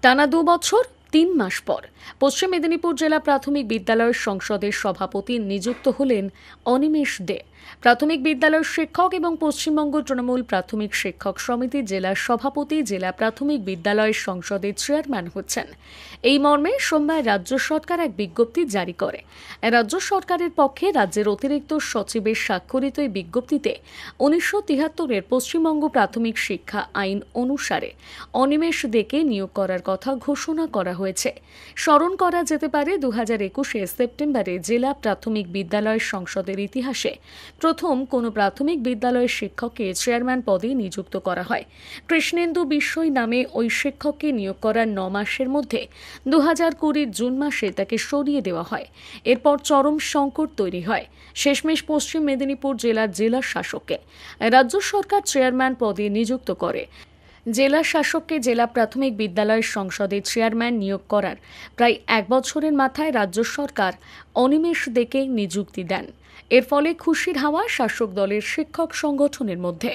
টানা ২ বছর ৩ মাস পর পশ্চিম মেদিনীপুর জেলা প্রাথমিক বিদ্যালয় সংসদের সভাপতি নিযুক্ত হলেন অনিমেষ দে। প্রাথমিক বিদ্যালয়ের শিক্ষক এবং পশ্চিমবঙ্গ তৃণমূল প্রাথমিক শিক্ষক সমিতির জেলা সভাপতি জেলা প্রাথমিক বিদ্যালয় সংসদের চেয়ারম্যান হচ্ছেন। এই মর্মে সোমবার রাজ্য সরকার এক বিজ্ঞপ্তি জারি করে। রাজ্য সরকারের পক্ষে রাজ্যের অতিরিক্ত সচিবের স্বাক্ষরিত এই বিজ্ঞপ্তিতে ১৯৭৩-এর পশ্চিমবঙ্গ প্রাথমিক শিক্ষা আইন অনুসারে অনিমেষ দেকে নিয়োগ করার কথা ঘোষণা করা হয়েছে। স্মরণ করা যেতে পারে ২০২১ সেপ্টেম্বরে জেলা প্রাথমিক বিদ্যালয় সংসদের ইতিহাসে প্রথম কোনো প্রাথমিক বিদ্যালয়ের শিক্ষককে চেয়ারম্যান পদে নিযুক্ত করা হয়। কৃষ্ণেন্দু বিশ্বই নামে ওই শিক্ষককে নিয়োগ করার ৯ মাসের মধ্যে ২০২০ জুন মাসে তাকে সরিয়ে দেওয়া হয়। এরপর চরম সংকট তৈরি হয়। শেষমেশ পশ্চিম মেদিনীপুর জেলার জেলা শাসককে রাজ্য সরকার চেয়ারম্যান পদে নিযুক্ত করে। জেলা শাসককে জেলা প্রাথমিক বিদ্যালয় সংসদের চেয়ারম্যান নিয়োগ করার প্রায় ১ বছরের মাথায় রাজ্য সরকার অনিমেষ দেকে নিযুক্তি দেন। এর ফলে খুশির হাওয়া শাসক দলের শিক্ষক সংগঠনের মধ্যে।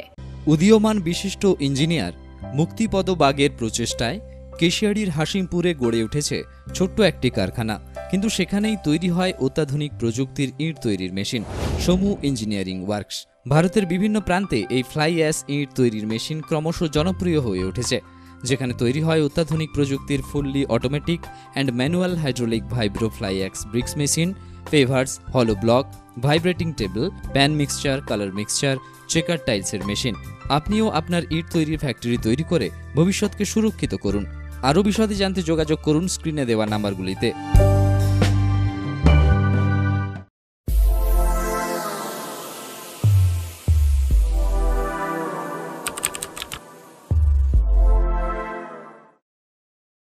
উদীয়মান বিশিষ্ট ইঞ্জিনিয়ার মুক্তিপদ বাগের প্রচেষ্টায় কেশিয়াড়ির হাসিমপুরে গড়ে উঠেছে ছোট্ট একটি কারখানা, কিন্তু সেখানেই তৈরি হয় অত্যাধুনিক প্রযুক্তির ইট তৈরির মেশিন সমু ইঞ্জিনিয়ারিং ওয়ার্কস। ভারতের বিভিন্ন প্রান্তে এই ফ্লাই অ্যাশ ইট তৈরির মেশিন ক্রমশ জনপ্রিয় হয়ে উঠেছে, যেখানে তৈরি হয় অত্যাধুনিক প্রযুক্তির fully automatic and manual hydraulic vibro fly ash bricks machine, pavers, hollow block, vibrating table, pan mixture, colour mixture, checker টাইলসের মেশিন। আপনিও আপনার ইট তৈরির ফ্যাক্টরি তৈরি করে ভবিষ্যৎকে সুরক্ষিত করুন। আরও বিশদে জানতে যোগাযোগ করুন স্ক্রিনে দেওয়া নাম্বারগুলিতে।